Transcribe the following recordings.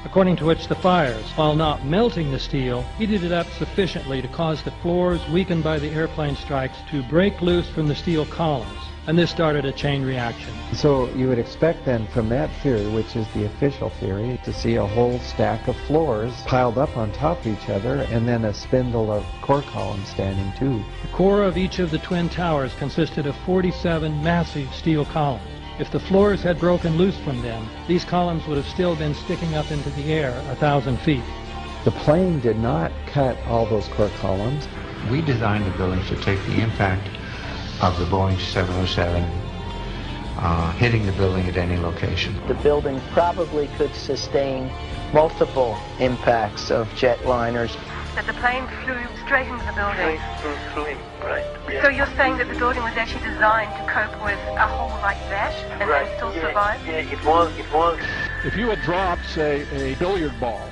according to which the fires, while not melting the steel, heated it up sufficiently to cause the floors weakened by the airplane strikes to break loose from the steel columns. And this started a chain reaction. So you would expect then from that theory, which is the official theory, to see a whole stack of floors piled up on top of each other and then a spindle of core columns standing too. The core of each of the twin towers consisted of 47 massive steel columns. If the floors had broken loose from them, these columns would have still been sticking up into the air 1,000 feet. The plane did not cut all those core columns. We designed the buildings to take the impact of the Boeing 707 hitting the building at any location. The building probably could sustain multiple impacts of jetliners. That the plane flew straight into the building. Right. Yeah. So you're saying that the building was actually designed to cope with a hole like that and then still survive? Yeah, it was. If you had dropped, say, a billiard ball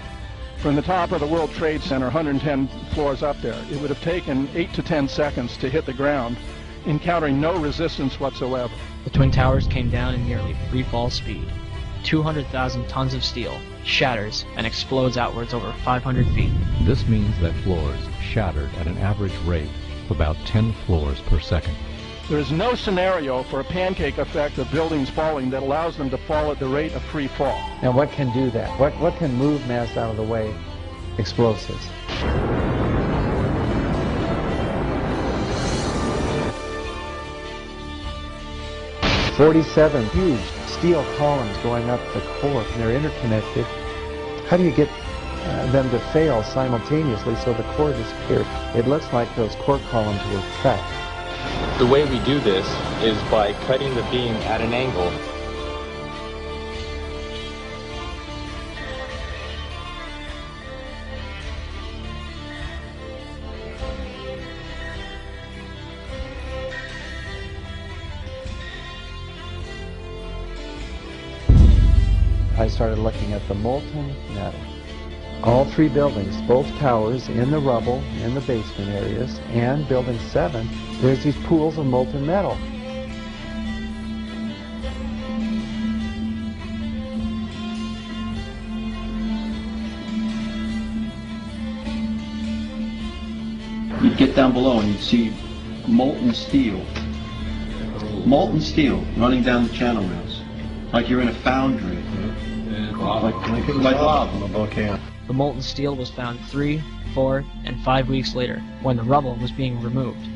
from the top of the World Trade Center, 110 floors up there, it would have taken 8 to 10 seconds to hit the ground, encountering no resistance whatsoever. The Twin Towers came down in nearly free fall speed. 200,000 tons of steel shatters and explodes outwards over 500 feet. This means that floors shattered at an average rate of about 10 floors per second. There is no scenario for a pancake effect of buildings falling that allows them to fall at the rate of free fall. Now what can do that? What can move mass out of the way? Explosives. "47 huge steel columns going up the core, and they're interconnected. How do you get them to fail simultaneously so the core disappears? It looks like those core columns were cut." The way we do this is by cutting the beam at an angle. I started looking at the molten metal. All three buildings, both towers in the rubble, in the basement areas, and Building 7, there's these pools of molten metal. You'd get down below and you'd see molten steel running down the channel rails, like you're in a foundry. Like lava in a volcano. The molten steel was found 3, 4, and 5 weeks later, when the rubble was being removed.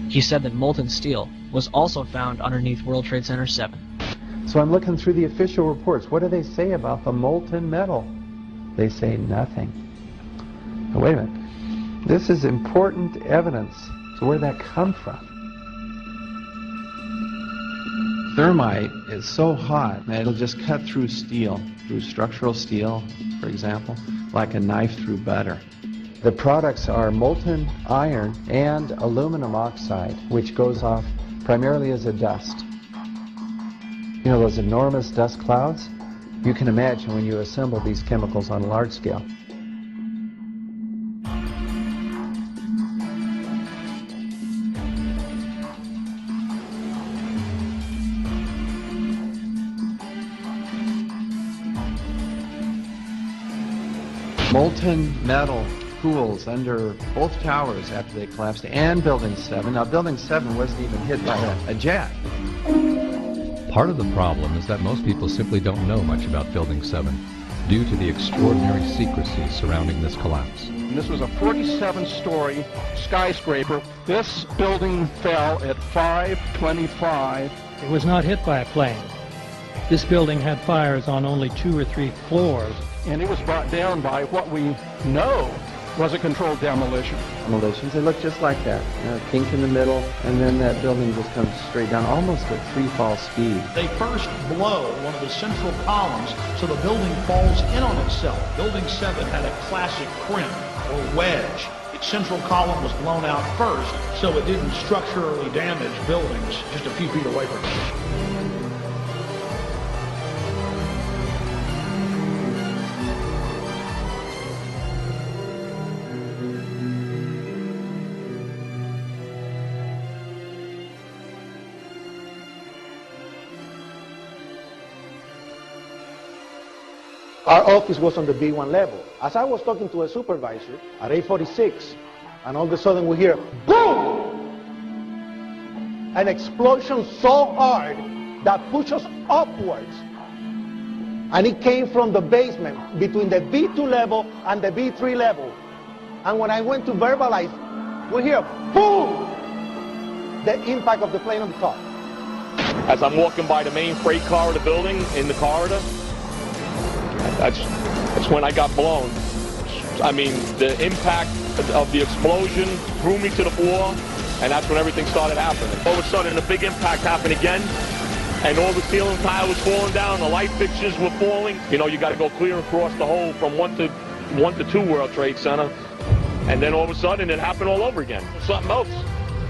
He said that molten steel was also found underneath World Trade Center 7. So I'm looking through the official reports. What do they say about the molten metal? They say nothing. Now, wait a minute. This is important evidence. So where did that come from? Thermite is so hot that it'll just cut through steel, through structural steel, for example, like a knife through butter. The products are molten iron and aluminum oxide, which goes off primarily as a dust. You know those enormous dust clouds? You can imagine when you assemble these chemicals on a large scale. Molten metal pools under both towers after they collapsed, and Building 7. Now, Building 7 wasn't even hit by a jet. Part of the problem is that most people simply don't know much about Building 7 due to the extraordinary secrecy surrounding this collapse. And this was a 47-story skyscraper. This building fell at 5:25. It was not hit by a plane. This building had fires on only 2 or 3 floors. And it was brought down by what we know was a controlled demolition. Demolitions, they look just like that. A kink in the middle, and then that building just comes straight down, almost at free fall speed. They first blow one of the central columns so the building falls in on itself. Building 7 had a classic crimp or wedge. Its central column was blown out first, so it didn't structurally damage buildings just a few feet away from it. Our office was on the B1 level. As I was talking to a supervisor at 8:46, and all of a sudden we hear, boom! An explosion so hard that pushed us upwards. And it came from the basement between the B2 level and the B3 level. And when I went to verbalize, we hear, boom! The impact of the plane on the top. As I'm walking by the main freight car of the building, in the corridor, that's when I got blown. I mean, the impact of the explosion threw me to the floor, and that's when everything started happening. All of a sudden, a big impact happened again, and all the ceiling tile was falling down, the light fixtures were falling. You know, you got to go clear across the whole from 1 to 2 World Trade Center, and then all of a sudden, it happened all over again. Something else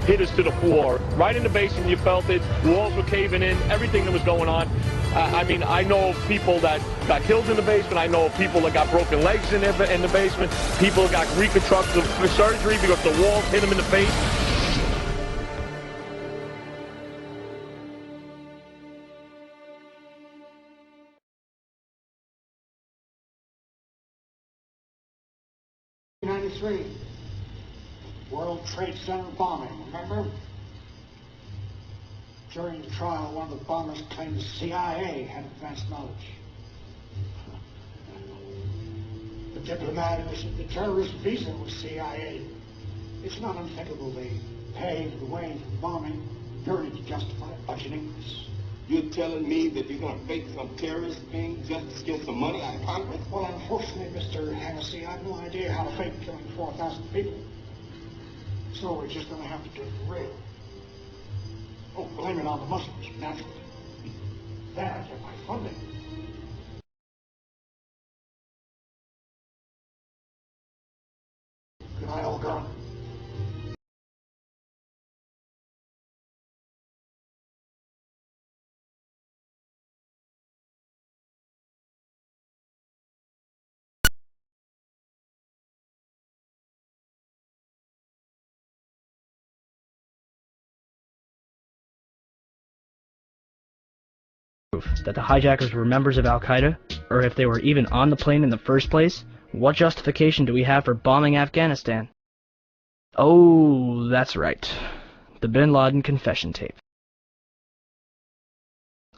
hit us to the floor. Right in the basement, you felt it. Walls were caving in, everything that was going on. I mean, I know of people that got killed in the basement. I know of people that got broken legs in the basement. People that got reconstructive surgery because the walls hit them in the face. World Trade Center bombing, remember? During the trial, one of the bombers claimed the CIA had advanced knowledge. The diplomat issued the terrorist visa was CIA. It's not unthinkable they paved the way for bombing, purely to justify budgeting. You're telling me that you're going to fake some terrorist thing just to get some money out of Congress? Well, unfortunately, Mr. Hennessy, I have no idea how to fake killing 4,000 people. So we're just going to have to do it for real. Oh, blame it on the Muslims, naturally. Then I get my funding. Good night, old girl. That the hijackers were members of Al-Qaeda, or if they were even on the plane in the first place, what justification do we have for bombing Afghanistan? Oh, that's right. The Bin Laden confession tape.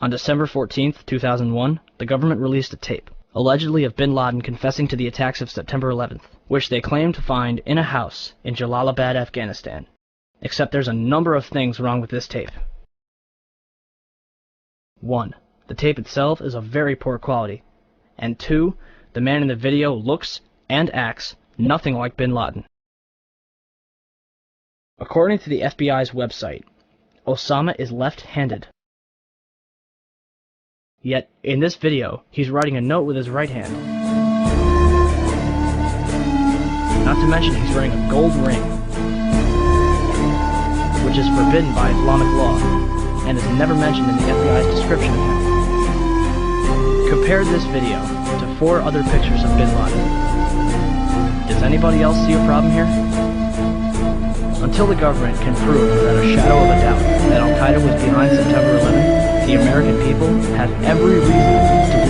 On December 14th, 2001, the government released a tape, allegedly of Bin Laden confessing to the attacks of September 11th, which they claimed to find in a house in Jalalabad, Afghanistan. Except there's a number of things wrong with this tape. 1. The tape itself is of very poor quality, and 2. The man in the video looks and acts nothing like Bin Laden. According to the FBI's website, Osama is left-handed. Yet, in this video, he's writing a note with his right hand. Not to mention he's wearing a gold ring, which is forbidden by Islamic law, and is never mentioned in the FBI's description of him. Compare this video to 4 other pictures of Bin Laden. Does anybody else see a problem here? Until the government can prove without a shadow of a doubt that Al-Qaeda was behind September 11th, the American people have every reason to